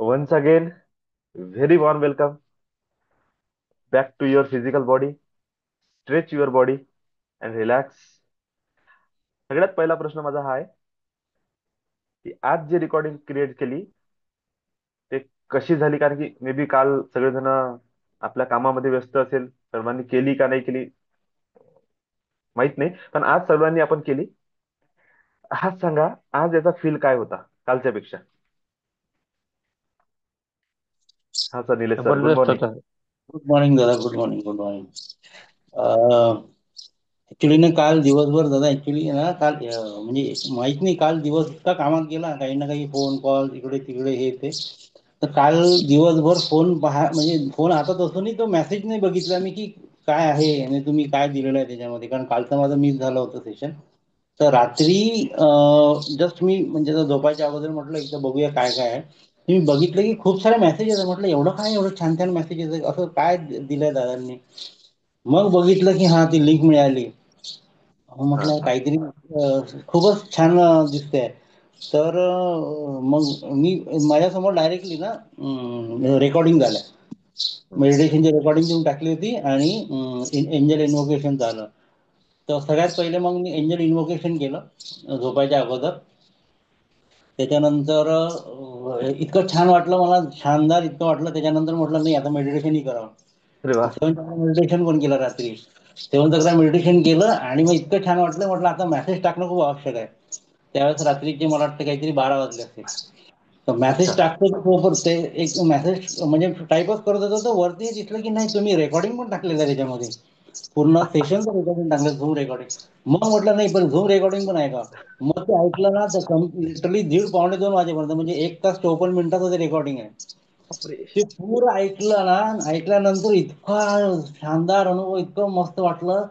Once again, very warm welcome back to your physical body. Stretch your body and relax. सगळ्यात पहिला प्रश्न माझा हा आहे की आज जे रेकॉर्डिंग क्रिएट केली ते कशी झाली, कारण की मे बी काल सगळेजण आपल्या कामामध्ये व्यस्त असेल, सर्वांनी केली का नाही केली माहित नाही, पण आज सर्वांनी आपण केली. आज सांगा, आज याचा फील काय होता कालच्या पेक्षा? हा सर, निलेश सर, गुड जबरदस्त मॉर्निंग. होता. गुड मॉर्निंग दादा. Good morning. Good morning. Actually ना काल दिवसभर दादा ऍक्च्युली ना काल म्हणजे माहित नाही, काल दिवस इतका कामात गेला, काही ना काही फोन कॉल इकडे तिकडे हे ते. तर काल दिवसभर फोन म्हणजे फोन हातात असूनही तो मेसेज नाही बघितला मी की काय आहे आणि तुम्ही काय दिलेलं आहे त्याच्यामध्ये, कारण कालचं माझं मिस झालं होतं सेशन. तर रात्री जस्ट मी म्हणजे आता झोपायच्या अगोदर म्हटलं एकदा बघूया काय काय आहे. मी बघितलं की खूप सारे मेसेजेस आहे. म्हटलं एवढं काय, एवढं छान छान मेसेजेस आहे, असं काय दिलंय दादांनी. मग बघितलं की हा ती लिंक मिळाली. हा म्हटलं हा. काहीतरी खूपच छान दिसतंय. तर मग मी माझ्यासमोर डायरेक्टली ना रेकॉर्डिंग झालं. मेडिटेशनची रेकॉर्डिंग देऊन टाकली होती आणि एंजल इन्व्होकेशन झालं. तर सगळ्यात पहिले मग मी एंजल इन्व्होकेशन केलं झोपायच्या अगोदर. त्याच्यानंतर इतकं छान वाटलं मला, शानदार इतकं वाटलं. त्याच्यानंतर म्हटलं नाही, आता मेडिटेशनही करावं. अरे वा. सेवन चक्र मेडिटेशन पण केलं रात्री. सेवन चक्र मेडिटेशन केलं आणि मग इतकं छान वाटलं, म्हटलं आता मेसेज टाकणं खूप आवश्यक आहे. त्यावेळेस रात्रीचे मला वाटतं काहीतरी 12 वाजले असतील. तर अच्छा. मेसेज टाकतो तर बरोबर ते एक मेसेज म्हणजे टाईपच करत होतो, तर वरती दिसलं की नाही तुम्ही रेकॉर्डिंग पण टाकलेलं आहे त्याच्यामध्ये. पूर्ण सेशनचं रेकॉर्डिंग टाकलं, झूम रेकॉर्डिंग. मग म्हटलं नाही, पण झूम रेकॉर्डिंग पण आहे का? मग ते ऐकलं ना, तर लिटरली दीड पावणे 2 वाजेपर्यंत म्हणजे 1 तास 54 मिनिटाचं ते रेकॉर्डिंग आहे. बापरे. ते पूर्ण ऐकलं ना, ऐकल्यानंतर इतका शानदार अनुभव, इतकं मस्त वाटलं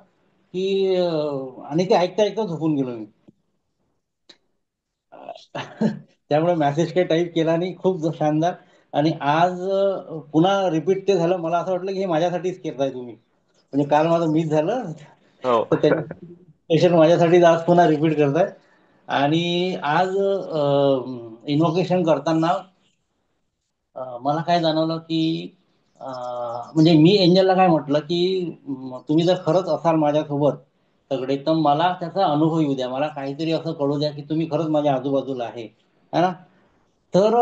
की आणि ते ऐकता ऐकता झोपून गेलो मी. त्यामुळे मेसेज काही टाईप केला नाही, खूप शानदार. आणि आज पुन्हा रिपीट ते झालं. मला असं वाटलं की हे माझ्यासाठीच करताय तुम्ही, म्हणजे काल माझं मिस झालं, हो. तर त्याच्या सेशन माझ्यासाठी आज पुन्हा रिपीट करताय. आणि आज इन्व्होकेशन करताना मला काय जाणवलं की म्हणजे मी एंजलला काय म्हटलं की तुम्ही जर खरंच असाल माझ्यासोबत सगळे, तर मला त्याचा अनुभव येऊ द्या, मला काहीतरी असं कळू द्या की तुम्ही खरंच माझ्या आजूबाजूला आहे, है ना. तर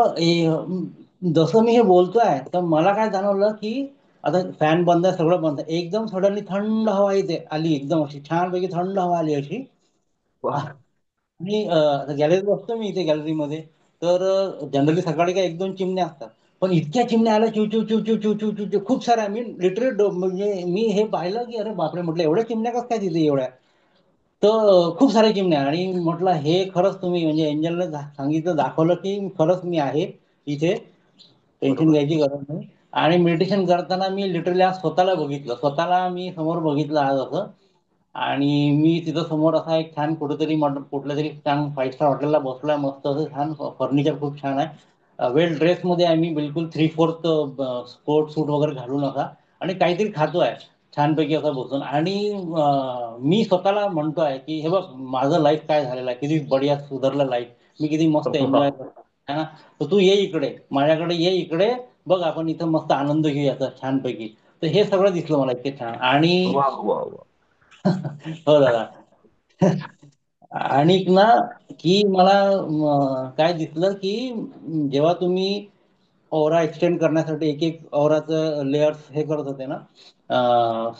जसं मी हे बोलतोय, तर मला काय जाणवलं की आता फॅन बंद आहे, सगळं बंद आहे, एकदम सडनली थंड हवा इथे आली, एकदम अशी छानपैकी थंड हवा आली अशी. वा. आणि गॅलरीत बसतो मी इथे गॅलरीमध्ये. तर जनरली सकाळी काय 1-2 चिमण्या असतात, पण इतक्या चिमण्या आल्या, चिव चिव चिव चिव चिव चिव चिव चिव, खूप साऱ्या. मी लिटरली म्हणजे मी हे पाहिलं की अरे बापरे, म्हटलं एवढ्या चिमण्या कसं काय तिथे एवढ्या. तर खूप साऱ्या चिमण्या. आणि म्हटलं हे खरंच तुम्ही म्हणजे एंजलने सांगितलं, दाखवलं की खरंच मी आहे इथे, टेन्शन बरोबर. घ्यायची गरज नाही. आणि मेडिटेशन करताना मी लिटरली आज स्वतःला बघितलं, स्वतःला मी समोर बघितलं आज असं. आणि मी तिथं समोर असा एक छान कुठेतरी कुठल्या तरी छान 5 स्टार हॉटेलला बसलोय, मस्त असं छान, फर्निचर खूप छान आहे, वेल ड्रेसमध्ये आहे मी, बिलकुल 3/4 कोट सूट वगैरे घालून असा. आणि काहीतरी खातोय छानपैकी असं बसून. आणि मी स्वतःला म्हणतोय की हे बघ माझं लाईफ काय झालेलं आहे, किती बढिया सुधारलं लाईफ, मी किती मस्त वा. एन्जॉय करतो, है ना. तर तू ये इकडे, माझ्याकडे ये इकडे, बघ आपण इथं मस्त आनंद घेऊया याचा छानपैकी. तर हे सगळं दिसलं मला इतके छान. आणि वा वा वा. हो दादा. आणि ना की मला काय दिसलं की जेव्हा तुम्ही ओरा एक्सटेंड करण्यासाठी एक एक ओराचं लेयर्स हे करत होते ना,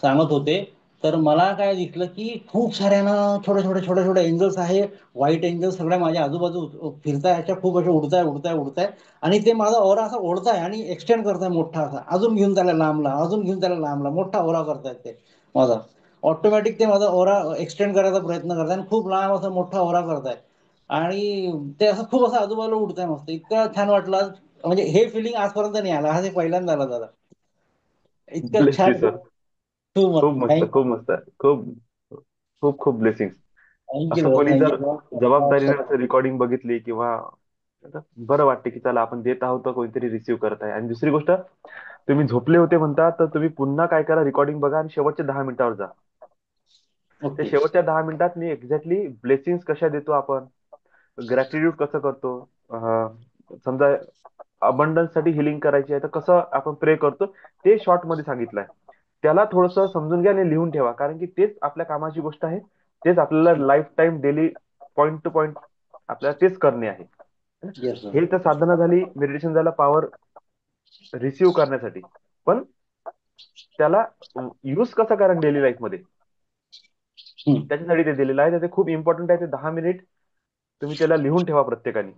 सांगत होते, तर मला काय दिसलं की खूप साऱ्या ना छोटे छोटे छोटे छोटे एंजल्स आहे. व्हाईट एंजल्स सगळ्या माझ्या आजूबाजू फिरताय, ह्याच्या खूप असे उडताय उडताय उडताय. आणि ते माझा ओरा असा ओढताय आणि एक्सटेंड करताय मोठा असा, अजून घेऊन त्याला लांबला, अजून घेऊन त्याला लांबला, मोठा ओरा करतायत ते माझा. ऑटोमॅटिक ते माझा ओरा एक्सटेंड करायचा प्रयत्न करताय आणि खूप लांब असा मोठा ओरा करताय. आणि ते असं खूप असं आजूबाजूला उडतंय मस्त, इतकं छान वाटलं. म्हणजे हे फिलिंग आजपर्यंत नाही आलं, हा ते पहिल्यांदा आला दादा. इतकं ब्लेस यू छान. सर. खूप खूप मस्त. मस्त, खूप मस्त. खूप खूप खूप ब्लेसिंग. थँक्यू असं कोणी जर जबाबदारीने थँक्यू. असं रेकॉर्डिंग बघितली किंवा आता बरं वाटते की चला आपण देत आहोत तर कोणीतरी रिसीव्ह करत आहे. आणि दुसरी गोष्ट, तुम्ही झोपले होते म्हणता, तर तुम्ही पुन्हा काय करा, रेकॉर्डिंग बघा आणि शेवटच्या 10 मिनिटावर जा. त्या ओके. शेवटच्या 10 मिनिटात मी एक्झॅक्टली ब्लेसिंग्स कशा देतो आपण, ग्रॅटिट्यूड कसं करतो, समजा अबंडन्स साठी हिलिंग करायची आहे तर कसं आपण प्रे करतो ते शॉर्ट मध्ये सांगितलंय. त्याला थोडंसं समजून घ्या आणि लिहून ठेवा, कारण की तेच आपल्या कामाची गोष्ट आहे. तेच आपल्याला life time daily point two point आपल्याला तेच करणे आहे. Yes sir. हे तर साधना झाली, मेडिटेशन झालं पॉवर रिसीव्ह करण्यासाठी. पण त्याला यूज कसा करा डेली लाईफ मध्ये, त्याच्यासाठी ते दिलेलं आहे. तर ते खूप इम्पॉर्टंट आहे. ते 10 मिनिट तुम्ही त्याला लिहून ठेवा प्रत्येकाने.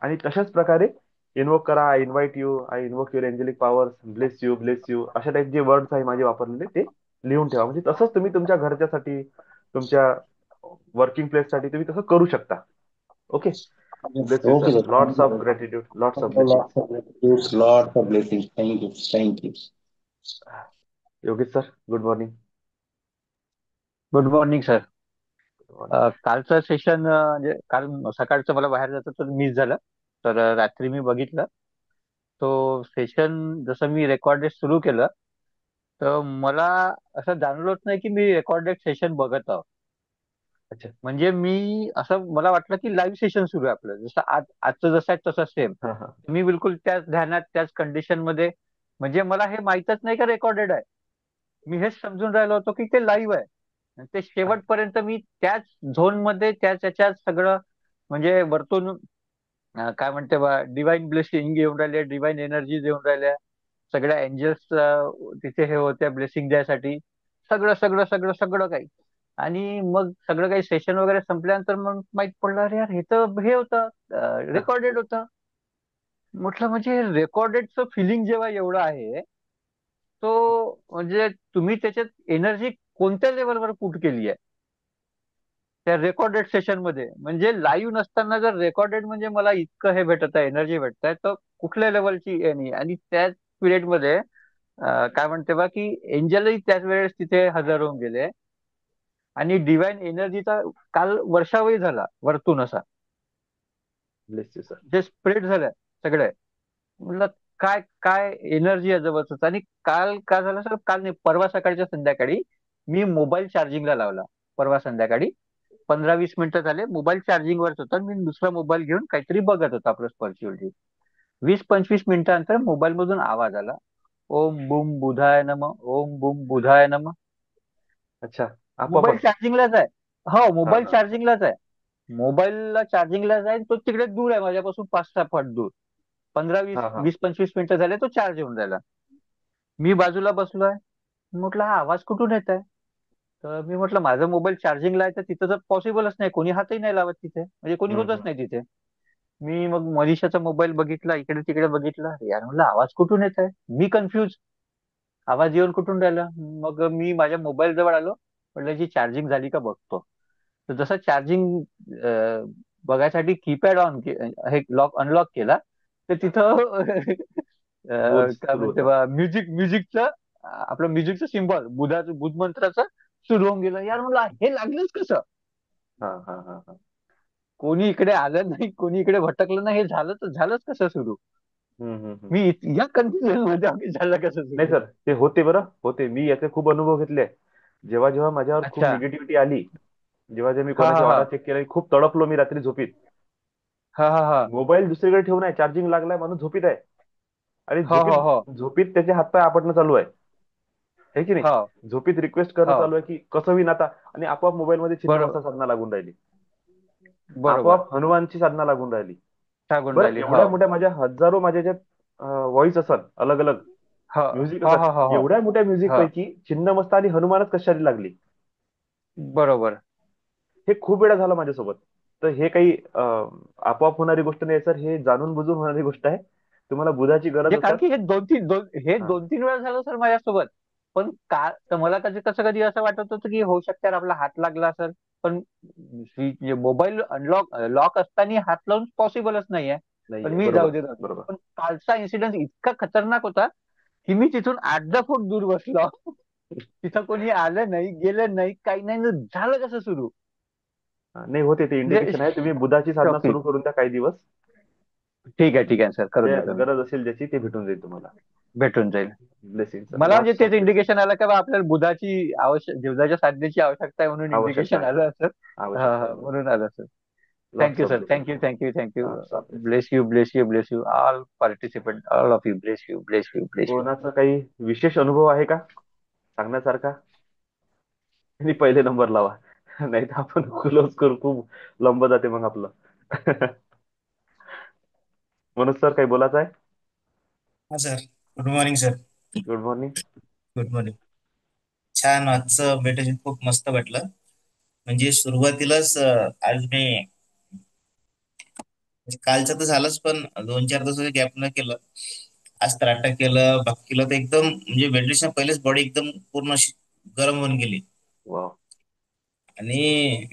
आणि तशाच प्रकारे इन्वोक करा, I invite you, I invoke your angelic powers, bless you अशा टाईप जे वर्ड्स आहे माझे वापरलेले ते लिहून ठेवा. म्हणजे तसंच तुम्ही तुमच्या घरच्यासाठी, तुमच्या वर्किंग प्लेस साठी तुम्ही तसं करू शकता. Okay. Bless you okay sir. Sir, lots of thank you. Gratitude, lots of blessing. Lots of blessing. Thank you, thank you. Yogesh sir, good morning. Good morning sir. Good morning. कालचं सेशन म्हणजे काल सकाळचं मला बाहेर जायचं तर मिस झालं. तर रात्री मी बघितलं तो सेशन. जसं मी रेकॉर्डेड सुरू केलं तर मला असं जाणवलंच नाही की मी रेकॉर्डेड सेशन बघत आहोत. अच्छा. म्हणजे मी असं मला वाटलं की लाईव्ह सेशन सुरू आहे आपलं, जसं आजचं जसं आहे तसं सेम. हा हा. मी बिलकुल त्याच ध्यानात त्याच कंडिशन मध्ये. म्हणजे मला हे माहीतच नाही का रेकॉर्डेड आहे. मी हेच समजून राहिलो होतो की ते लाईव्ह आहे. आणि ते शेवटपर्यंत मी त्याच झोन मध्ये त्याच याच्यात सगळं म्हणजे वरतून काय म्हणते बा डिवाइन ब्लेसिंग येऊन राहिले, डिवाइन एनर्जी येऊन राहिल्या, सगळ्या एंजल्स तिथे हे होत्या ब्लेसिंग द्यासाठी. सगळं सगळं सगळं सगळं काही. आणि मग सगळं काही सेशन वगैरे संपल्यानंतर मग माहित पडलं अरे यार हे तर हे होतं, रेकॉर्डेड होतं. म्हटलं म्हणजे रेकॉर्डेडचं फिलिंग जेव्हा एवढं आहे तो म्हणजे तुम्ही त्याच्यात एनर्जी कोणत्या लेवलवर पुट केली आहे त्या रेकॉर्डेड सेशन मध्ये. म्हणजे लाईव्ह नसताना जर रेकॉर्डेड म्हणजे मला इतकं हे भेटत आहे, एनर्जी भेटत आहे, तर कुठल्या लेवलची आणि त्याच पिरियड मध्ये काय म्हणते बा की एंजलही त्याच वेळेस तिथे हजर होऊन गेले. आणि डिवाइन एनर्जीचा काल वर्षावही झाला वरतून असा, ब्लेस यू सर. जे स्प्रेड झालंय सगळे. म्हटलं काय काय एनर्जी आहे जबरदस्त. आणि काल काय झालं सर, काल नाही परवा सकाळच्या संध्याकाळी मी मोबाईल चार्जिंगला लावला. परवा संध्याकाळी 15-20 मिनिटं झाले मोबाईल चार्जिंगवरच होता. मी दुसरा मोबाईल घेऊन काहीतरी बघत होता आपलं स्पर्च्युअलिटी. 20-25 मिनिटानंतर मोबाईल मधून आवाज आला, ओम बुम बुधाय नम, ओम बुम बुधाय नम. अच्छा. मोबाईल आपोआपच. चार्जिंगलाच आहे. हो, हा मोबाईल हा चार्जिंगलाच आहे. मोबाईलला चार्जिंगला जाईल तो तिकडे दूर आहे माझ्यापासून 5-6 फूट दूर. 15 वीस हा हा. 20-25 मिनिटं झाले तो चार्ज होऊन राहिला. मी बाजूला बसलोय. म्हटलं हा आवाज कुठून येत आहे. तर मी म्हटलं माझं मोबाईल चार्जिंगला आहे तर तिथं तर पॉसिबलच नाही, कोणी हातही नाही लावत तिथे, म्हणजे कोणी होतच हम्म. नाही तिथे. मी मग मनीषाचा मोबाईल बघितला, इकडे तिकडे बघितला. यार म्हटलं आवाज कुठून येत आहे. मी कन्फ्यूज, आवाज येऊन कुठून राहिला. मग मी माझ्या मोबाईल जवळ आलो. म्हटलं जी चार्जिंग झाली का बघतो. तर जसं चार्जिंग बघायसाठी कीपॅड ऑन हे लॉक अनलॉक केला तर तिथं बुध काय सुरू म्हणते होता. बा म्युझिकचं आपलं म्युझिकचं सिम्बॉल बुधाचं बुध मंत्राचं सुरू होऊन गेलं. यार म्हणलं हे लागलंच कसं. हा हा हा हा. कोणी इकडे आलं नाही, कोणी इकडे भटकलं नाही, हे झालं तर झालंच कसं सुरू. हम्म. मी या कन्फ्युजन मध्ये आम्ही झालं कसं नाही सुरू. सर, ते होते बरं होते. मी याचे खूप अनुभव घेतले. जेव्हा जेव्हा माझ्यावर खूप अच्छा. निगेटिव्हिटी आली, जेव्हा जेव्हा मी हा कोणाची हा हा ऑर्डर चेक केली, खूप तडपलो मी रात्री झोपीत. हा हा हा मोबाईल दुसरीकडे ठेवून आहे, चार्जिंग लागलाय, माणूस झोपीत आहे. आणि हो हो हो झोपीत झोपीत त्याचे हातपाय आपटणं चालू आहे. है की हो नाही. झोपीत रिक्वेस्ट करणं हो चालू आहे की कसं होईन आता. आणि आपोआप मोबाईल मध्ये बरोबर छिन्नमस्ता साधना लागून राहिली. बरोबर. आपोआप हनुमानची साधना लागून राहिली. सांगून बरं राहिली हो. एवढ्या मोठ्या माझ्या हजारो माझ्या ज्यात व्हॉइस असतात अलग अलग, हो म्युझिक हो असतात, हो हो हो एवढ्या मोठ्या म्युझिक हो पैकी छिन्नमस्ता आणि हनुमानच कशाला लागली. बरोबर. हे खूप वेळा झालं माझ्यासोबत. तर हे काही आपोआप होणारी गोष्ट नाही सर, हे जाणून बुजून होणारी गोष्ट आहे. तुम्हाला बुधाची गरज म्हणजे कारण असेल. की हे हा. 2-3 वेळा झालं सर माझ्यासोबत. पण का तर मला कधी कसं कधी असं वाटत होतं की होऊ शकते यार आपला हात लागला असेल. पण मोबाईल अनलॉक लॉक असताना हात लावून पॉसिबलच नाहीये. पण नाहीये. मी जाऊ बरोबर दे जाऊ दे. बरोबर. पण कालचा इन्सिडेंट इतका खतरनाक होता की मी तिथून 8-10 फूट दूर बसलो. तिथं कोणी आलं नाही, गेलं नाही, काही नाही. झालं कसं सुरू. हा, नाही होते ते म्हणजे इंडिकेशन आहे. तुम्ही बुधाची साधना शॉकिंग. सुरू करून द्या काही दिवस. ठीक आहे सर, करून जे देतो मी. गरज असेल ज्याची ते भेटून जाईल तुम्हाला. भेटून जाईल. ब्लेसिंग सर, मला म्हणजे लॉट्स ऑफ तेच ब्लेसिंग. इंडिकेशन आलं की बा आपल्याला बुधाची जीवनाच्या साधनेची आवश्यकता आहे म्हणून आवश्यकता इंडिकेशन आहे. आलं असं. हा आवश्यकता हा आहे बरोबर. म्हणून आलं असं. Lots thank you of sir, grace. Thank you, thank you, thank you. Lots of grace. Bless you, bless you, bless you, all participant, all of you, bless you, bless you, bless you. कोणाचा काही विशेष अनुभव आहे का सांगण्यासारखा? आणि पहिले नंबर लावा. नाही तर आपण क्लोज करू, खूप लंब जाते मग आपलं. मनोज सर, काही बोलायचं आहे? हा sir. Good morning sir. Good morning. Good morning. छान, आजचं मेडिटेशन खूप मस्त वाटलं. म्हणजे सुरुवातीलाच आज मी म्हणजे कालचं तर झालंच, पण 2-4 दिवसाचं गॅप न केलं. आज त्राटक केलं, बाकी केलं, तर एकदम म्हणजे मेडिटेशन पहिलेच बॉडी एकदम पूर्ण अशी गरम होऊन गेली. वा. आणि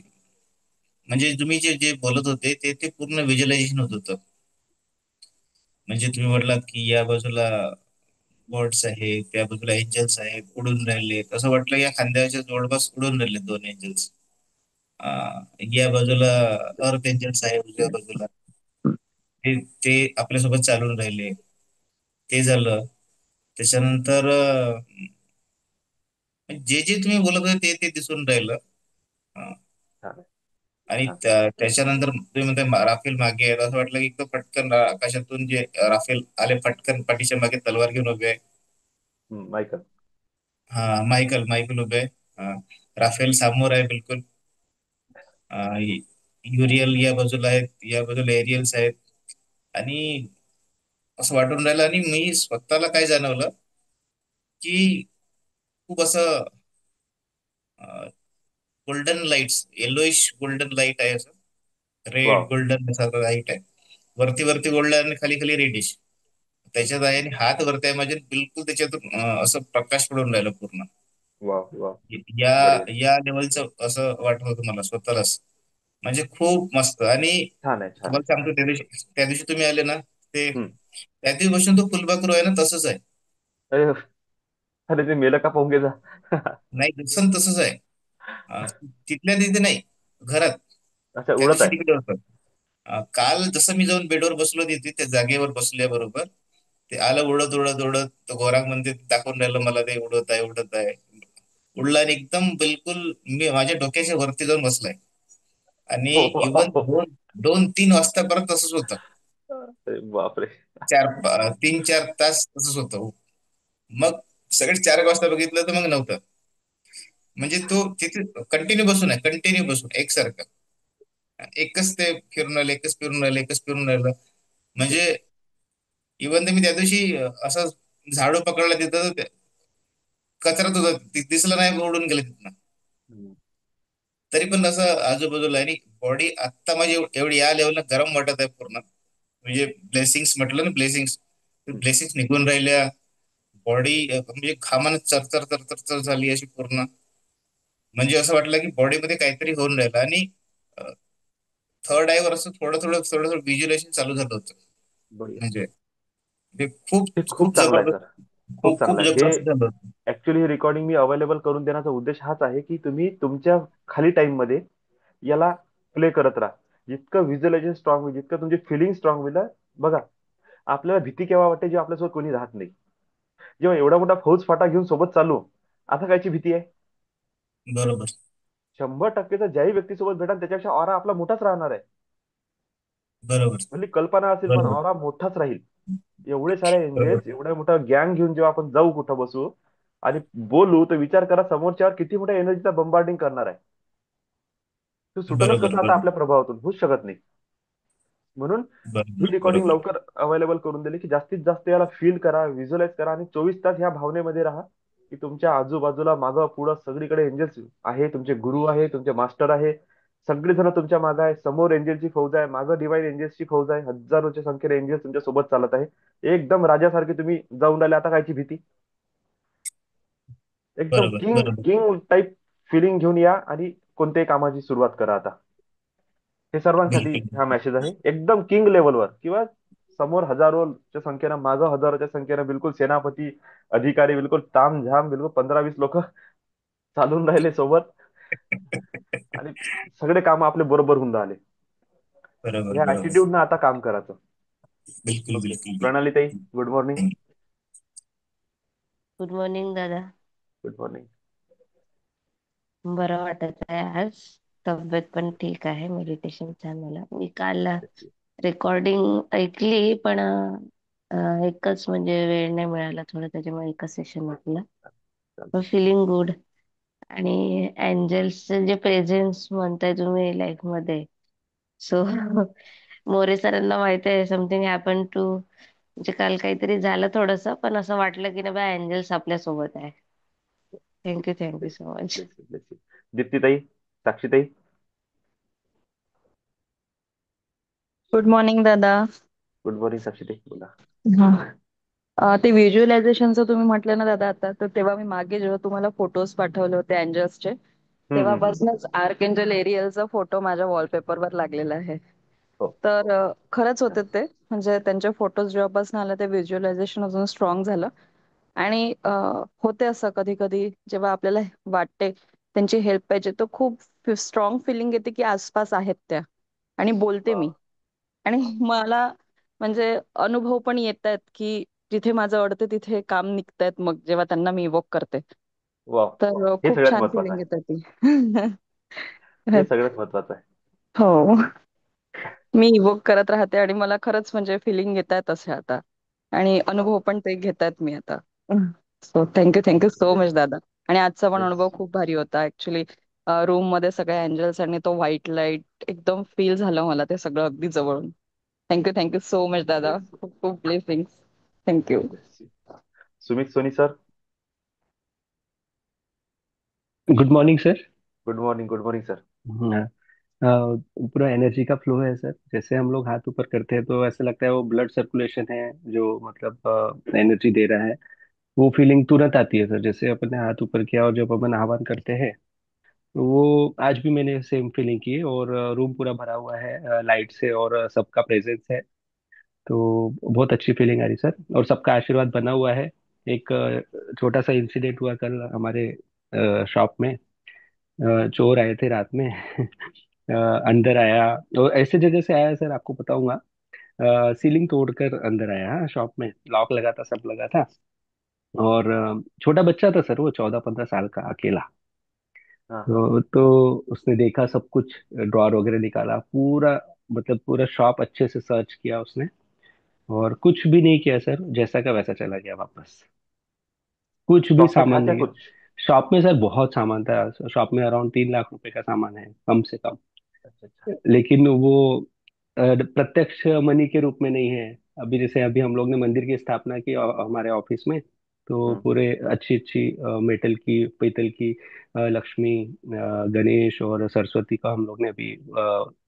म्हणजे तुम्ही जे जे बोलत होते ते पूर्ण व्हिज्युअलायझेशन होत होतं. म्हणजे तुम्ही म्हटलात की या बाजूला बर्ड्स आहेत, त्या बाजूला एंजल्स आहेत, उडून राहिले, असं वाटलं या खांद्याच्या जवळपास उडून राहिले 2 एंजल्स. या बाजूला अर्थ एंजल्स आहे, उजव्या बाजूला ते ते आपल्यासोबत चालून राहिले. ते झालं. त्याच्यानंतर जे जे तुम्ही बोलत होते ते दिसून राहिलं. अं, छान आहे. आणि छान. त्याच्यानंतर तुम्ही म्हणताय राफेल मागे आहेत, असं वाटलं की एकदम पटकन आकाशातून जे राफेल आले, पटकन पाठीच्या मागे तलवार घेऊन उभे आहे. मायकल. हा, मायकल मायकल उभे आहे. राफेल समोर आहे बिलकुल. अं, युरियल या बाजूला आहेत, या बाजूला एरियल्स आहेत. आणि असं वाटून राहिलं, आणि मी स्वतःला काय जाणवलं की खूप असं golden lights, yellowish golden light आहे, असं वा. रेड गोल्डन असा लाईट आहे. वरती वरती गोल्डन आणि खाली खाली रेडिश त्याच्यात आहे, आणि हात वरती आहे माझे, बिलकुल त्याच्यातून असं प्रकाश पडून राहिलं पूर्ण. वा. वा. या बढिया. या लेवलचं असं वाटत होतं मला स्वतःलाच. म्हणजे खूप मस्त. आणि छान आहे. छान आहे. तुम्हाला सांगतो, त्या दिवशी तुम्ही आले ना, ते हम्म. त्या दिवशीपासून तो फुलपाखरू आहे ना, तसंच आहे. अरे, अरे ते मेलं का पाहून घे जा. नाही, दिसन तसंच आहे. तिथल्या तिथे नाही, घरात. अच्छा, त्या उडत दिवशी आहे. तिकडे होतं. काल जसं मी जाऊन बेडवर बसलो तिथे त्या जागेवर बसल्याबरोबर ते आलं उडत उडत उडत. तो गौरांग म्हणते, दाखवून राहिलं मला ते उडत आहे उडत आहे. उडला आणि एकदम बिलकुल मी माझ्या डोक्याच्या वरती जाऊन बसलाय. आणि हो, इवन हो. 2-3 वाजता परत तसंच होतं. अरे बापरे. 3-4 तास तसंच होतं. मग सगळे 4 वाजता बघितलं तर मग नव्हतं. म्हणजे तो तिथे कंटिन्यू बसून आहे, कंटिन्यू बसून एकसारखं. एकच ते फिरून राहिलं, एकच फिरून राहिलं, एकच फिरून राहिलं. म्हणजे इवन तर मी त्या दिवशी असं झाडू पकडला तिथं, कचरात होतं, दिसलं नाही, उडून गेलं तिथनं. हम्म. तरी पण असं आजूबाजूला. आणि बॉडी आत्ता माझी एवढी या लेवलला गरम वाटत आहे पूर्ण. म्हणजे ब्लेसिंग्स म्हटलं ना, ब्लेसिंग्स हम्म. ब्लेसिंग्स निघून राहिल्या. बॉडी म्हणजे घामानं चरचर चरचर चर झाली अशी पूर्ण. म्हणजे असं वाटलं की बॉडीमध्ये काहीतरी होऊन राहिलं. आणि थर्ड आयवर असं थोडं थोडं थोडं थोडं व्हिज्युलेशन चालू झालं होतं. बढिया. म्हणजे ते खूप हे खूप खूप चांगलं आहे जबरदस्त, सर. खूप खूप चांगलं खूप आहे हे. जबरदस्त झालं होतं. ऍक्च्युली ही रेकॉर्डिंग मी अवेलेबल करून देण्याचा उद्देश हाच आहे की तुम्ही तुमच्या खाली टाइम मध्ये याला प्ले करत राहा. जितकं व्हिज्युअलायझेशन स्ट्रॉंग होईल, जितकं तुमची फिलिंग स्ट्रॉंग होईल. बघा, आपल्याला भीती केव्हा वाटते, जेव्हा आपल्यासोबत कोणी राहत नाही. जेव्हा एवढा मोठा फौज फाटा घेऊन सोबत चालू, आता कायची भीती आहे? बरोबर. 100% तर ज्याही व्यक्तीसोबत भेटा त्याच्यापेक्षा ऑरा आपला मोठाच राहणार आहे. बरोबर. म्हणजे कल्पना असेल पण बरोबर. ऑरा मोठाच राहील. एवढे सारे बरोबर. एंजल्स, एवढ्या मोठा गँग घेऊन जेव्हा आपण जाऊ कुठं बसू आणि बोलू, तर विचार करा समोरच्यावर किती मोठ्या एनर्जीचा बंबार्डिंग करणार आहे. तो सुटणच बरोबर. कसं आता बरोबर. आपल्या प्रभावातून होऊच शकत नाही. म्हणून ही बरोबर. रेकॉर्डिंग बरोबर. लवकर अवेलेबल करून दिली की जास्तीत जास्त याला फील करा, व्हिज्युअलाइज करा आणि 24 तास ह्या भावनेमध्ये राहा की तुमच्या आजूबाजूला मागं पुढं सगळीकडे एंजल्स आहे, तुमचे गुरु आहे, तुमचे मास्टर आहे. सगळेजण तुमच्या मागे आहे. समोर एंजलची फौज आहे, मागं डिवाइन एंजल्सची फौज आहे. हजारोच्या संख्येने एंजल्स तुमच्या सोबत चालत आहे. एकदम राजासारखे तुम्ही जाऊन राहिले. आता कायची भीती? एकदम बरोबर. किंग बरोबर. किंग टाईप फिलिंग घेऊन या आणि कोणत्याही कामाची सुरुवात करा आता. हे सर्वांसाठी बिलकुल. हा मेसेज आहे. एकदम किंग लेवलवर किंवा समोर हजारोच्या संख्येनं, मागं हजारोच्या संख्येनं, बिलकुल सेनापती, अधिकारी, बिलकुल तामझाम, बिलकुल 15-20 लोक चालून राहिले सोबत आणि सगळे काम आपले बरोबर होऊन राहिले. बरोबर. ह्या बरोबर. ऍटिट्यूड ना आता काम करायचं. बिलकुल. ओके, बिलकुल. प्रणाली ताई, गुड मॉर्निंग. बिलकुल. गुड मॉर्निंग दादा. Good morning. बरं वाटत आहे आज. तब्येत पण ठीक आहे. मेडिटेशन छान झालं. मी काल रेकॉर्डिंग ऐकली, पण एकच म्हणजे वेळ नाही मिळाला थोडं, त्याच्यामुळे एकच सेशन ऐकलं. पण फिलिंग गुड. आणि एंजल्सचे जे प्रेझेन्स म्हणताय तुम्ही लाईफ मध्ये, सो मोरे सरांना माहिती आहे समथिंग हॅपन टू, म्हणजे काल काहीतरी झालं थोडस, पण असं वाटलं की ना बा एंजल्स आपल्या सोबत आहे. Thank you so much. दीप्तीताई, साक्षीताई. गुड मॉर्निंग दादा. गुड मॉर्निंग साक्षीताई, बोला. हा. ते व्हिज्युअलायझेशनचं तुम्ही म्हटलं ना दादा आता, तर तेव्हा मी मागे जेव्हा तुम्हाला फोटोज पाठवले होते एंजल्सचे, हम्म. तेव्हापासूनच आर्कएंजल एरियलचा फोटो माझ्या वॉलपेपरवर लागलेला आहे. हो. तर खरंच होते ते, म्हणजे त्यांचे फोटोज जेव्हापासून आले ते व्हिज्युअलायझेशन अजून स्ट्रॉंग झालं. आणि होते असं कधी कधी जेव्हा आपल्याला वाटते त्यांची हेल्प पाहिजे, तर खूप स्ट्रॉंग फिलिंग येते की आसपास आहेत त्या, आणि बोलते वा. मी. आणि मला म्हणजे अनुभव पण येत आहेत की जिथे माझं अडतं तिथे काम निघतायत मग जेव्हा त्यांना मी इवोक करते. वा. तर हे खूप सगळ्यात छान महत्वाचं फिलिंग आहे. येते ती. हे सगळ्यात महत्वाचं आहे. हो. मी इवोक करत राहते आणि मला खरंच म्हणजे फिलिंग येत आहेत असे आता, आणि वा. अनुभव पण ते घेत आहेत मी आता. So thank you so best. Much दादा. आणि आजचा पण अनुभव बेस्ट. खूप भारी होता ऍक्च्युली. रूम मध्ये सगळ्या एंजल्स आणि तो व्हाईट लाईट एकदम फील झालं मला ते सगळं अगदी जवळून. थँक्यू सो मच दादा. बेस्ट. खूप खूप blessings. Thank you. Best. Sumit Soni sir. Good morning sir. Good morning, good morning sir. पूरा एनर्जी का फ्लो है सर। जैसे हम लोग हाथ ऊपर करते हैं तो ऐसा लगता है वो ब्लड सर्कुलेशन है जो मतलब एनर्जी दे रहा है। वो फीलिंग तुरंत आती है सर। जैसे अपने हाथ ऊपर किया और जब अपन आह्वान करते हैं तो वो आज भी मैंने सेम फीलिंग की। और रूम पूरा भरा हुआ है लाइट से और सबका प्रेजेंस है। तो बहुत अच्छी फीलिंग आ रही सर। और सबका आशीर्वाद बना हुआ है। एक छोटा सा इंसिडेंट हुआ कल हमारे शॉप में। चोर आए थे रात में। अंदर आया। और ऐसे जगह से आया सर, आपको बताऊंगा। सीलिंग तोड़कर अंदर आया। हाँ, शॉप में लॉक लगा था, सब लगा था। और छोटा बच्चा था सर, वो 14-15 साल का, अकेला। हाँ हाँ. तो उसने देखा सब कुछ, ड्रॉर वगैरह निकाला पूरा। मतलब पूरा शॉप अच्छे से सर्च किया उसने। और कुछ भी नहीं किया सर, जैसा का वैसा चला गया वापस। कुछ भी शॉप में था सामान क्या नहीं है। कुछ? शॉप में सर बहुत सामान था। शॉप में अराउंड 3 लाख रुपए का सामान है, कम से कम। अच्छा अच्छा. लेकिन वो प्रत्यक्ष मनी के रूप में नहीं है। अभी जैसे अभी हम लोग ने मंदिर की स्थापना की हमारे ऑफिस में। तो हम्म. पूरे अच्छी अच्छी मेटल की, पीतल की लक्ष्मी, गणेश और सरस्वती का हम लोग ने अभी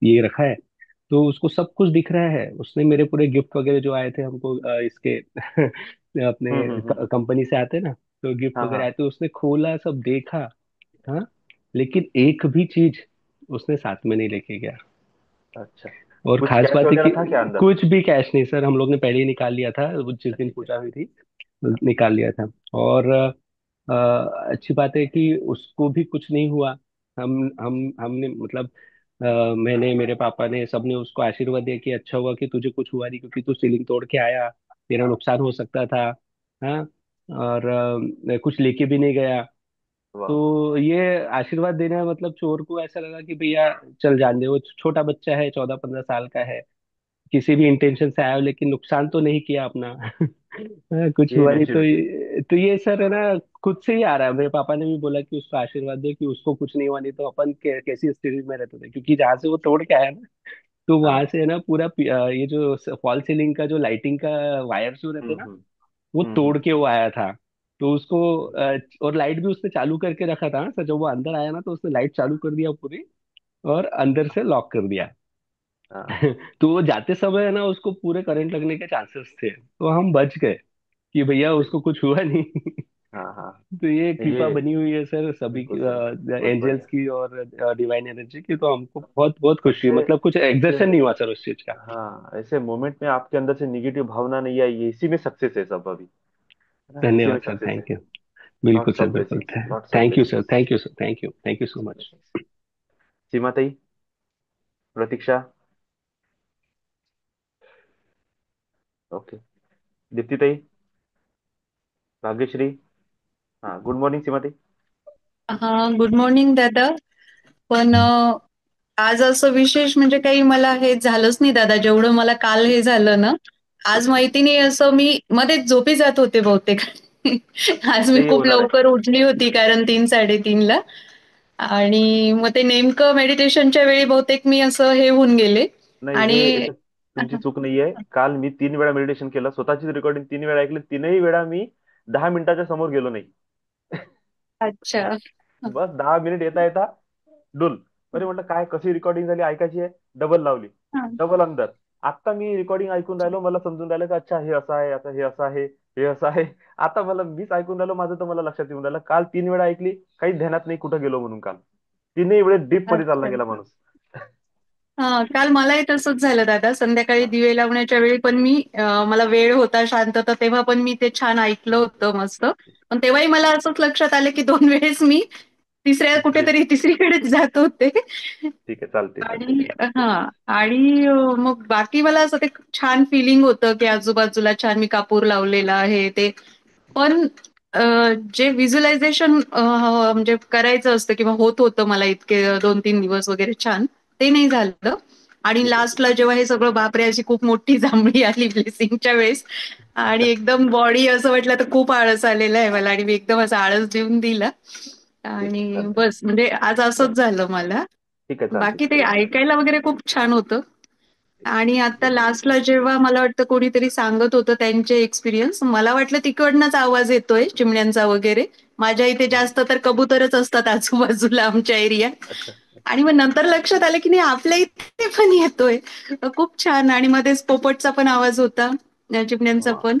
ये रखा है। तो उसको सब कुछ दिख रहा है। उसने मेरे पूरे गिफ्ट वगैरह जो आए थे हमको, इसके अपने हम्म. कंपनी से आते ना, तो गिफ्ट हाँ वगैरह हाँ. आए, तो उसने खोला, सब देखा। हाँ। लेकिन एक भी चीज उसने साथ में नहीं लेके गया। अच्छा. और कुछ खास कैश बात है वगैरह कि था क्या अंदर? कुछ भी कैश नहीं सर, हम लोग ने पहले ही निकाल लिया था, वो जिस दिन ठीक है. पूजा हुई थी निकाल लिया था। और अच्छी बात है कि उसको भी कुछ नहीं हुआ। हमने मतलब मैंने, मेरे पापा ने, सबने उसको आशीर्वाद दिया कि अच्छा हुआ कि तुझे कुछ हुआ नहीं, क्योंकि तू सीलिंग तोड़ के आया, तेरा नुकसान हो सकता था। हाँ। और कुछ लेके भी नहीं गया। वाह. तो ये आशीर्वाद देना, मतलब चोर को ऐसा लगा कि भैया चल जान दे, वो छोटा बच्चा है, 14-15 साल का है, किसी भी इंटेंशन से आया हो, लेकिन नुकसान तो नहीं किया अपना। हाँ, कुछ ये हुआ नहीं। तो मेच्योरिटी. ये सर है ना, खुद से ही आ रहा है। मेरे पापा ने भी बोला कि उसको आशीर्वाद दो कि उसको कुछ नहीं हुआ, नहीं तो अपन कैसी स्थिति में रहते थे, क्योंकि जहां से वो तोड़ के आया ना, तो वहां हाँ. से है ना पूरा ये जो फॉल सीलिंग का जो लाइटिंग का वायर जो रहते हम्म ना, हम्म वो हम्म. तोड़ के वो आया था। तो उसको और लाइट भी उसने चालू करके रखा था। सर जब वो अंदर आया ना, तो उसने लाइट चालू कर दिया पूरी, और अंदर से लॉक कर दिया। हाँ. तो वो जाते समय है ना, उसको पूरे करंट लगने के चांसेस थे, तो हम बच गए कि भैया सही. उसको कुछ हुआ नहीं। हाँ हाँ. तो ये ये कृपा बनी हुई है सर सभी बिल्कुल सही. बहुत एंजल्स बढ़िया. की और डिवाइन एनर्जी की। तो हमको बहुत बहुत खुशी, ऐसे मतलब कुछ ऐसे एग्जर्शन नहीं हुआ सर उस चीज का। हाँ, ऐसे मोमेंट में आपके अंदर से निगेटिव भावना नहीं आई, ये इसी में सक्सेस है सब अभी, है ना? इसी में धन्यवाद सर, सक्सेस है. Thank you. बिल्कुल लॉट्स सर, ऑफ बिल्कुल। Blessings, lots of thank you sir, blessings. Thank you sir, thank you, thank you so much. सीमाताई, प्रतीक्षा. ओके. दीप्तिताई, भाग्यश्री. हाँ, गुड मॉर्निंग सीमाताई. हा गुड मॉर्निंग दादा. पण आज असं विशेष म्हणजे काही मला हे झालंच नाही दादा, जेवढं मला काल हे झालं ना, आज माहिती नाही असं मी मध्येच झोपी जात होते बहुतेक. आज मी ते खूप होणार आहे. लवकर उठली होती कारण 3:30 ला आणि मग ते नेमकं मेडिटेशनच्या वेळी बहुतेक मी असं हे होऊन गेले नाही, हे आणि याच्यात तुमची चूक नाहीये. काल मी 3 वेळा मेडिटेशन केलं, स्वतःचीच रेकॉर्डिंग 3 वेळा ऐकली, 3ही वेळा मी 10 मिनिटाच्या समोर गेलो नाही. अच्छा. बस 10 मिनिट येता येता डुल. अरे म्हटलं काय कशी रेकॉर्डिंग झाली ऐकायची आहे, डबल लावली, डबल अंदर. आता मी रेकॉर्डिंग ऐकून राहिलो, मला समजून राहिलं की अच्छा हे असं आहे, आता हे असं आहे, हे असं आहे. आता मला मीच ऐकून राहिलो, माझं तर मला लक्षात येऊन राहिलं. काल 3 वेळा ऐकली, काही ध्यानात नाही कुठं गेलो म्हणून. काल 3ही वेळेस डीप मध्ये चालला अच्छा. गेला माणूस. काल मलाही तसंच झालं दादा. संध्याकाळी हा, दिवे लावण्याच्या वेळी पण मी मला वेळ होता, शांतता, तेव्हा पण मी ते छान ऐकलं होतं मस्त. पण तेव्हाही मला असंच लक्षात आलं, की 2 वेळेस मी ब्रेक. कुठेतरी तिसरीकडेच जात होते. ठीक आहे, चालते चालते, आणि काही नाही. आणि मग बाकी मला असं ते छान फिलिंग होतं, की आजूबाजूला छान मी कापूर लावलेला आहे ते. पण अ, जे व्हिज्युअलायझेशन म्हणजे करायचं असतं किंवा होत होतं मला इतके 2-3 दिवस वगैरे छान, ते नाही झालं. आणि ठीक आहे, ठीक लास्टला जेव्हा हे सगळं बापरे! अशी खूप मोठी जांभळी आली ब्लेसिंगच्या वेळेस आणि आहे. एकदम बॉडी असं वाटलं तर खूप आळस आलेला आहे मला आणि मी एकदम असा आळस देऊन दिला ठीक आहे, आणि चालते. बस म्हणजे आज असंच चालते, झालं मला. ठीक आहे, चालते, बाकी ते चालते. ऐकायला वगैरे खूप छान होतं. आणि आता ब्लेस यू. लास्टला जेव्हा मला वाटतं कोणीतरी सांगत होतं त्यांचे एक्सपिरियन्स, मला वाटलं तिकडनंच आवाज येतोय चिमण्यांचा वगैरे. माझ्या इथे जास्त तर कबुतरच असतात आजूबाजूला आमच्या एरियात. अच्छा. आणि मग नंतर लक्षात आलं की नाही आपल्या इथे पण येतोय. खूप छान आणि मध्येच पोपटचा पण आवाज होता, चिमण्यांचा वा. पण.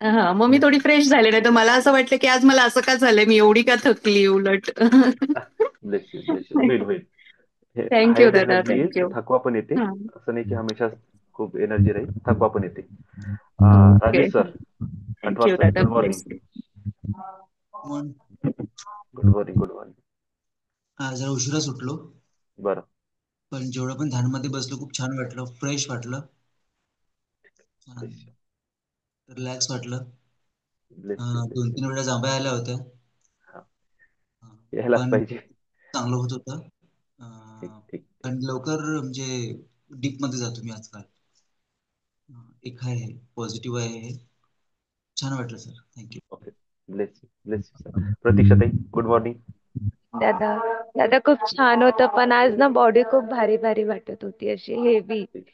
हां, मग मी थोडी फ्रेश झाले. नाहीतर मला असं वाटलं की आज मला असं का झालंय, मी एवढी का थकली उलट. Bless you, bless you. होईल, होईल. हे थँक यू हायर दादा, एनर्जी येईल, थँक यू. थकवा पण येते. हां, असं नाही की हमेशा खूप एनर्जी राहील, थकवा पण येते. ओके. राजेश सर, थँक अटवार यू सर, दादा. Good morning. Bless you. मग गुड मॉर्निंग, गुड मॉर्निंग. जरा उशिरा सुटलो, बरं. पण जेवढं पण ध्यानमध्ये बसलो खूप छान वाटलं, फ्रेश वाटलं, छान ब्लेस यू, रिलॅक्स वाटलं. ब्लेस यू, ब्लेस दोन यू. तीन वेळा जांभया आल्या होत्या. हा, अं, यायलाच पण पाहिजे. चांगलं होत होतं. ठीक, ठीक, ठीक. पण लवकर म्हणजे डीप मध्ये जातो मी आजकाल. एक आहे पॉझिटिव्ह आहे हे. छान वाटलं sir, thank you. Okay, bless you, bless you sir. Pratiksha ताई, गुड मॉर्निंग. दादा दादा खूप छान होतं पण आज ना बॉडी खूप भारी भारी वाटत होती अशी हेवी ठीक,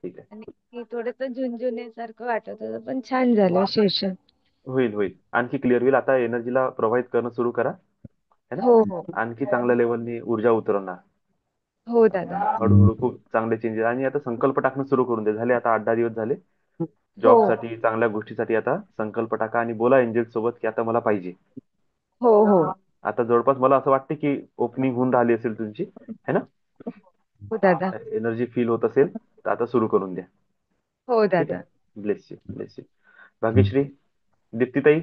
ठीक आहे. आणि थोडस झुंझुन्यासारखं वाटत होतं पण छान झालं सेशन. होईल, होईल. आणखी क्लिअर होईल. आता एनर्जीला प्रोव्हाइड करणं सुरू करा, है ना. हो हो आणखी चांगल्या लेवलनी ऊर्जा उतरवणार. हो दादा. हळूहळू खूप चांगले चेंजेस. आणि आता संकल्प टाकणं सुरू करून दे. झाले आता 8-10 दिवस झाले. हो जॉबसाठी, चांगल्या गोष्टीसाठी आता संकल्प टाका आणि बोला एंजल सोबत की आता मला पाहिजे. हो हो आता जवळपास मला असं वाटते की ओपनिंग होऊन राहिली असेल तुमची, है ना. हो दादा. एनर्जी फील होत असेल तर आता सुरू करून द्या. हो ठीक दादा. आहे, bless you, bless you. Bhagyashree, दीप्तीताई.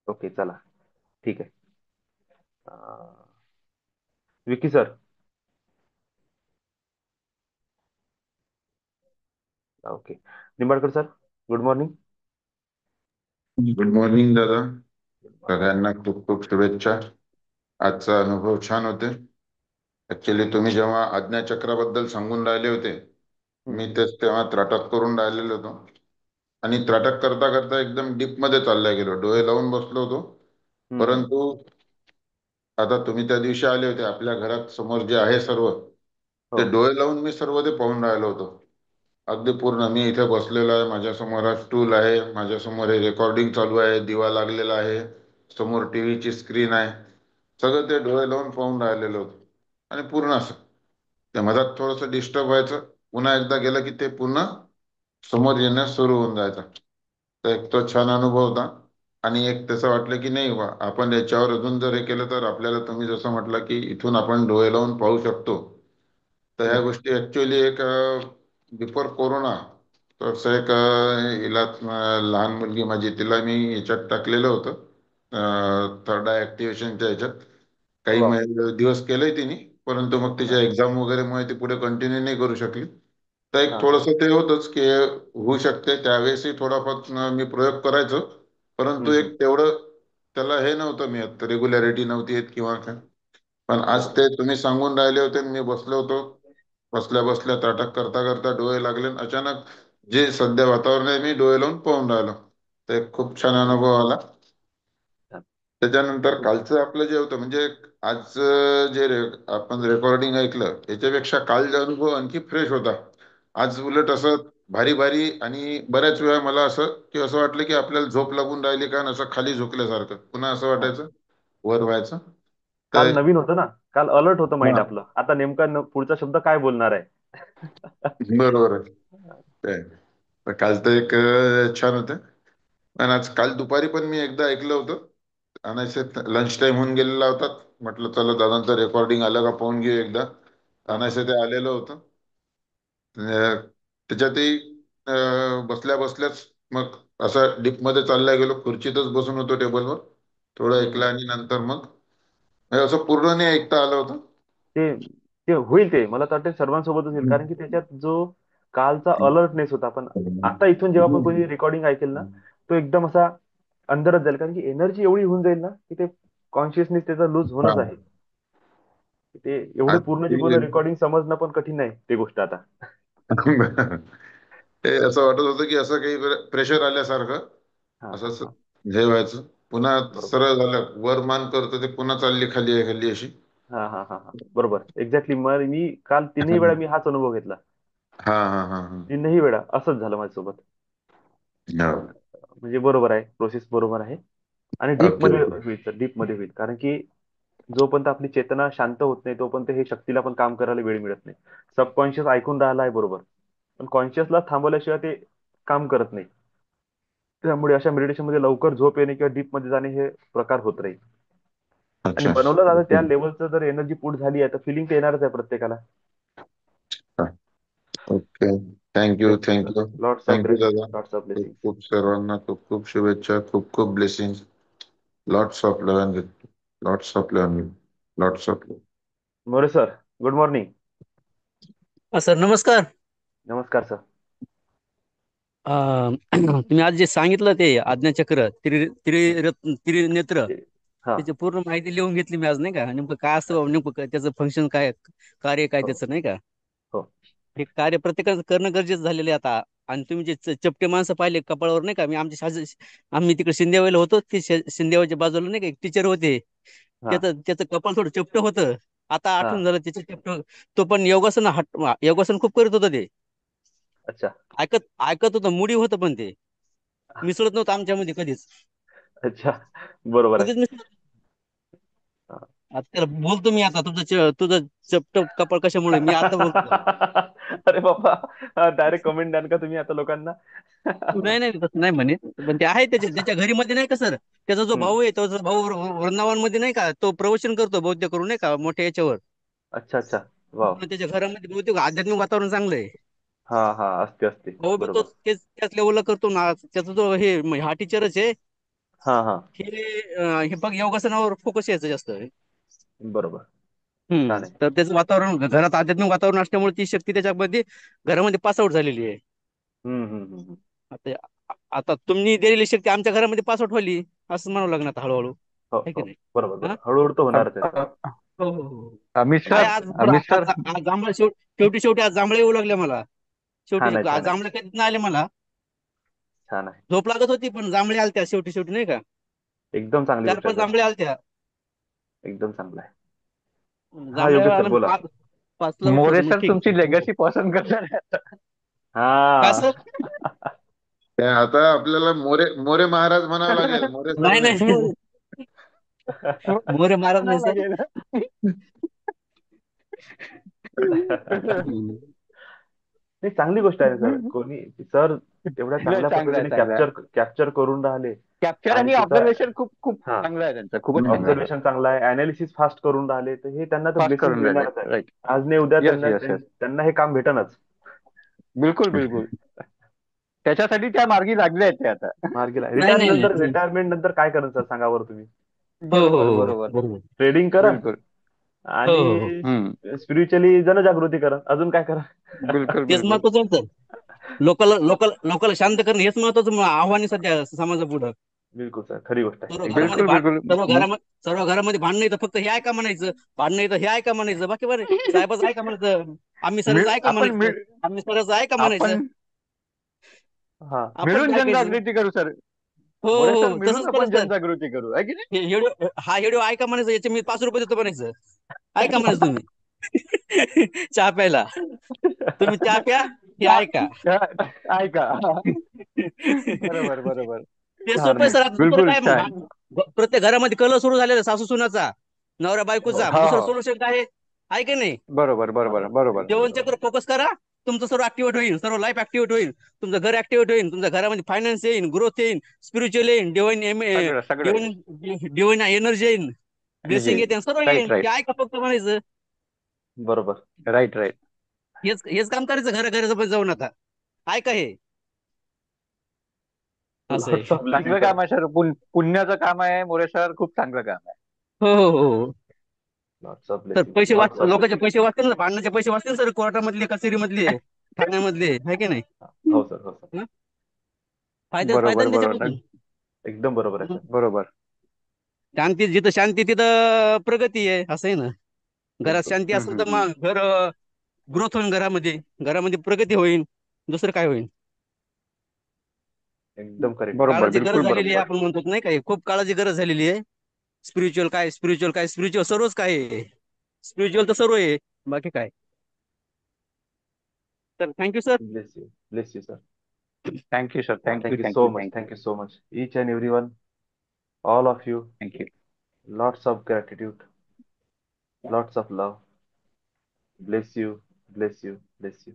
ओके, चला, ठीक आहे. अं, Vicky sir. Okay. Nimbalkar sir, good morning. Good morning दादा. सगळ्यांना खूप खूप शुभेच्छा. आजचा अनुभव छान होते. ऍक्च्युली तुम्ही जेव्हा आज्ञाचक्राबद्दल सांगून राहिले होते, मी तेच तेव्हा त्राटक करून राहिलेलो होतो आणि त्राटक करता करता एकदम डीप मध्ये चालला गेलो, डोळे लावून बसलो होतो. परंतु आता तुम्ही त्या दिवशी आले होते, आपल्या घरात समोर जे आहे सर्व, हो. ते डोळे लावून मी सर्व ते पाहून राहिलो होतो. अगदी पूर्ण मी इथे बसलेलो आहे, माझ्या समोर हा स्टूल आहे, माझ्या समोर हे रेकॉर्डिंग चालू आहे, दिवा लागलेला आहे, समोर टीव्हीची स्क्रीन आहे, सगळं ते डोळे लावून पाहून राहिलेलं होतं. आणि पूर्ण असं त्या मधात थोडंसं डिस्टर्ब व्हायचं, पुन्हा एकदा गेलं की ते पुन्हा समोर येण्यास सुरू होऊन जायचं. तर एक तो छान अनुभव होता. आणि एक तसं वाटलं की नाही बा, आपण याच्यावर अजून जर हे केलं तर आपल्याला, तुम्ही जसं म्हटलं की इथून आपण डोळे लावून पाहू शकतो, तर ह्या गोष्टी ऍक्च्युअली एक बिफोर कोरोना तसं एक हिला लहान मुलगी माझी, तिला मी ह्याच्यात टाकलेलं होतं, थर्ड आय ऍक्टिव्हेशनच्या ह्याच्यात. काही वा. दिवस केलंय तिने, परंतु मग तिच्या हा, एक्झाम वगैरेमुळे ती पुढे कंटिन्यू नाही करू शकली. तर एक हा, हा. थोडंसं ते होतंच की होऊ शकते, त्यावेळेसही थोडाफार मी प्रयोग करायचो, परंतु एक तेवढं त्याला हे नव्हतं मिळत, रेग्युलॅरिटी नव्हती येत किंवा काय. पण आज बरोबर. ते तुम्ही सांगून राहिले होते आणि मी बसलो होतो. बसल्या बसल्या ताटक करता करता डोळे लागले आणि अचानक जे सध्या वातावरण आहे मी डोळे लावून पाहून राहिलो. ते खूप छान अनुभव आला. छान. त्याच्यानंतर कालचं आपलं जे होतं म्हणजे आज जे आपण रेकॉर्डिंग ऐकलं याच्यापेक्षा काल जो अनुभव आणखी फ्रेश होता. आज उलट असं भारी भारी आणि बऱ्याच वेळा मला असं की असं वाटलं की आपल्याला झोप लागून राहिली का आणि असं खाली झोकल्यासारखं पुन्हा असं हा. वाटायचं वर व्हायचं. काल तर नवीन होतं ना, काल अलर्ट होतं माइंड हा, आपलं, आता नेमका पुढचा शब्द काय बोलणार आहे. बरोबर आहे. काय तर कालचं एक छान होतं. आणि आज काल दुपारी पण मी एकदा ऐकलं होतं. अनायसे लंच टाइम होऊन गेलेला होता. म्हटलं चला दादांचं रेकॉर्डिंग आलं का पाहून घेऊ एकदा. हा हा अनायसे ते आलेलं होतं. त्याच्यातही बसल्या बसल्याच मग असं डीप मध्ये चालला गेलो, खुर्चीतच बसून होतो टेबलवर. थोडं ऐकलं हम्म. आणि नंतर मग म्हणजे असं पूर्ण नाही ऐकता आलं होतं. ते ते होईल, ते मला तर वाटतं सर्वांसोबतच होईल, कारण की त्याच्यात जो कालचा अलर्टनेस होता. पण आता इथून जेव्हा आपण कोणी रेकॉर्डिंग ऐकेल ना, तो एकदम असा अंदरच जाईल, कारण की एनर्जी एवढी होऊन जाईल ना की ते कॉन्शियसनेस त्याचा लूज होणच हा. आहे. ते एवढं पूर्णची आजची पूर्ण रेकॉर्डिंग समजणं पण कठीण नाही ती गोष्ट आता. ते असं वाटत होतं की असं काही प्रेशर आल्यासारखं हा असं हा असं हा. हे व्हायचं. पुन्हा बरोबर. सरळ झालं वर मान करतो ते पुन्हा चालली खाली आहे खाली अशी. हा हा हा हा, बरोबर, एक्झॅक्टली. मग मी काल तीनही वेळा मी हाच अनुभव घेतला. हा हा हा तीनही वेळा असंच झालं माझ्यासोबत. हा. म्हणजे बरोबर आहे, प्रोसेस बरोबर आहे. आणि डीप ओके मध्ये ओके. होईल सर, डीप मध्ये होईल, कारण की जोपर्यंत आपली चेतना शांत होत नाही तोपर्यंत हे शक्तीला पण काम करायला वेळ मिळत नाही. सबकॉन्शियस ऐकून राहिला आहे बरोबर, पण कॉन्शियसला थांबवल्याशिवाय ते काम करत नाही. त्यामुळे अशा मेडिटेशन मध्ये लवकर झोप येणे किंवा डीप मध्ये जाणे हे प्रकार होत राहील. आणि अच्छा. बनवलं जातं त्या लेवलचं जर एनर्जी पुट झाली आहे तर फिलिंग तर येणारच आहे प्रत्येकाला. Okay. Thank you best sir, thank you. Lots of thank you grace, दादा. लॉट्स ऑफ खूप ब्लेसिंग. खूप सर्वांना खूप खूप शुभेच्छा, खूप खूप blessing. Lots of love, lots of love, lots of love. More sir, good morning. Sir नमस्कार. नमस्कार सर. तुम्ही आज जे सांगितलं ते आज्ञाचक्र त्रिनेत्र, हा. त्याची पूर्ण माहिती लिहून घेतली मी आज, नाही का. नेमकं काय असतं, नेमकं त्याचं फंक्शन काय, कार्य काय हो त्याचं, नाही का. हो. हे कार्य प्रत्येकाचं करणं गरजेचं झालेलं आहे आता. आणि तुम्ही जे चपटे माणसं पाहिले कपाळावर, नाही का. मी आम्ही तिकडे शिंदेवायला होतो, ते शिंदेवाच्या बाजूला नाही का एक टीचर होते. हा त्याचं कपाळ थोडं चपट होतं. आता हा. आठवण झालं त्याचं चपट. तो पण योगासन खूप करत होता ते. अच्छा ऐकत ऐकत होतं, मुडी होतं, पण ते मिसळत नव्हतं आमच्यामध्ये कधीच. अच्छा, बरोबर आहे. कधीच मिसळत. हा. आता त्याला बोलतो मी, आता तुझं चपट कपाळ कशामुळे, मी आता बोलतो. अरे बाबा, डायरेक्ट कमेंट द्याल का तुम्ही आता लोकांना? नाही नाही तसं नाही म्हणे, पण ते आहे त्याच्या घरी मध्ये, नाही का सर. त्याचा जो हम्म. भाऊ आहे, तो भाऊ वृंदावनमध्ये, नाही का, तो प्रवचन करतो बौद्ध करून, नाही का, मोठ्या याच्यावर. अच्छा अच्छा. वाव. त्याच्या घरामध्ये बहुतेक आध्यात्मिक वातावरण चांगलं आहे. हा हा, असते असते, भाऊ बी तो बरोबर. त्याच लेवलला करतो ना. त्याचा जो हा टीचरच आहे. हा हा. हे बघ, योगासनावर फोकस यायचं जास्त. बरोबर. छान आहे. तर त्याचं वातावरण घरात आध्यात्मिक वातावरण असल्यामुळे ती शक्ती त्याच्यामध्ये घरामध्ये पासआउट झालेली आहे. हम्म. आता आता तुम्ही दिलेली शक्ती आमच्या घरामध्ये पासआउट व्हायली, असं म्हणावं लागणार आता हळूहळू, हो आहे की हो, नाही. बरोबर हा? बरोबर, हळूहळू तर होणारच आहे. हो हो हो. अमित आहे सर, आज पुढं अमित सर, आज जांभळा शेवटी आज जांभळे येऊ लागले मला. छान आहे, आज छान आहे, जांभळे कधीच नाही आले मला. छान आहे. झोप लागत होती, पण जांभळे आलत्या शेवटी, नाही का. एकदम चांगली चार गोष्ट आहे पाच सर. जांभळे आलत्या. एकदम चांगलं आहे. हा, जांभळे योगेश सर आला, बोला. पाचला उठलो मोरे तर मग सर ठीक तुमची आहे. लेगसी पसंत करणार आहे आता. काय हा. सर. ते आता आपल्याला मोरे मोरे महाराज म्हणावं लागेल, मोरे सर नाही नाही. नाही, मोरे महाराज नाही म्हणावं सर. लागेल. नाही, चांगली गोष्ट आहे सर. कोणी सर तेवढ्या नाही, चांगल्या चांगलं आहे, पद्धतीने चांगलं आहे. कॅप्चर करून राहिले. कॅप्चर आणि आणि त्याचा ऑब्झर्वेशन खूप खूप हा, चांगलं आहे त्यांचं, खूपच चांगलं आहे. ऑब्झर्वेशन चांगला आहे, अनालिसिस फास्ट करून राहिले, तर हे त्यांना तर पास ब्लेसिंग करून राहिले, मिळणारच आहे. राईट. आज नाही उद्या येस त्यांना येस येस, त्यांना हे काम भेटणच. बिलकुल बिलकुल. त्याच्यासाठी त्या मार्गी लागले आहेत ते आता. मार्गीला नाही नाही नाही. रिटायरमेंट नंतर काय करायचं सर, सांगा बरं तुम्ही. हो हो बरोबर हो, बरोबर. बरोबर. ट्रेडिंग करा बिलकुल. हो हो हो. आणि हम्म. स्पिरिच्युअली जनजागृती करा, अजून काय करा. बिलकुल तेच बिलकुल. महत्वाचं आहे. लोकांना शांत करणं हेच महत्वाचं आव्हान आहे सध्या समाजापुढं. बिलकुल सर, खरी गोष्ट आहे, सर्व एकदम घरामध्ये खरी. बिलकुल बिलकुल सर्व घरामध्ये भांडणं येतं, फक्त हे ऐका म्हणायचं, भांडणं येतं हे ऐका म्हणायचं, बाकी बरं साहेबाचं ऐका म्हणायचं, आम्ही सरच ऐका आपण म्हणायचं, आम्ही सरच ऐका म्हणायचं. आपण हा. आपण मिळून काय ऐकायचं? जनजागृती करू सर. हो मोरे सर, हो मिळून तसंच करा आपण सर. जनजागृती करू, आहे की नाही? हे व्हिडिओ हा व्हिडिओ ऐका म्हणायचं, याचे मी 5 रुपये देतो म्हणायचं, ऐका म्हणायचं तुम्ही. चहा प्यायला तुम्ही चहा प्या, हे ऐका. ऐका. बरोबर बरोबर. ते छान. सोपं आहे सर. आता दुसरं बिलकुल काय मग छान. प्रत्येक घरामध्ये कलह सुरू झालेला सासू सुनाचा, नवरा बायकोचा, मग हो दुसरं हो, सोल्युशन काय आहे की नाही? बरोबर बरोबर बरोबर बरोबर. जेवणच्याकडे फोकस करा, तुमचं सर्व ऍक्टिव्हेट होईल, सर्व लाईफ ऍक्टिव्हेट होईल, तुमचं घर ऍक्टिव्हेट होईल, तुमच्या घरामध्ये फायनान्स येईल, ग्रोथ येईल, स्पिरिच्युअल येईल, सगळं सगळं डिवाइन एनर्जी येईल, एनर्जी. ब्लेसिंग येते, सर्व राईट येईल. राईट हे ऐका फक्त म्हणायचं. बरोबर. Right right. हेच काम करायचं घरा जाऊन आता. ऐका हे असं लॉट्स आहे. ऑफ ब्लेसिंग चांगलं सर. काम आहे सर, पुण्याचं काम आहे मोरे सर, खूप चांगलं काम आहे. हो हो हो. लॉट्स ऑफ तर ब्लेसिंग, लॉट्स ऑफ लोकांचे ब्लेसिंग. पैसे वाचतील ना, भांडणाचे पैसे वाचतील सर, कोर्टामधले, कचेरीमधले, ठाण्यामधले, आहे की नाही? हो सर, हो सर. हं? फायदा बरोबर ना बरोबर त्याच्यामधून. एकदम बरोबर आहे हं? सर. बरोबर. जिथं शांती तिथं प्रगती आहे, असं आहे ना. घरात बिलकुल. शांती असेल तर हम्म. मग घर ग्रोथ होईल, घरामध्ये प्रगती होईल, दुसरं काय होईल? एकदम करेक्ट सर. बरोबर, काळाची गरज बिलकुल झालेली आहे, बरोबर. आपण म्हणतो नाही काय, खूप काळाची गरज झालेली आहे. स्पिरिच्युअल सर्वच काय आहे. स्पिरिच्युअल तर सर्व आहे, बाकी काय. तर thank you sir. Bless you sir. Thank you sir, thank you Thank you so thank you much. Thank you Thank you so much. Each and everyone, all of you, thank you. lots of gratitude, lots of love. Bless you, bless you, bless you.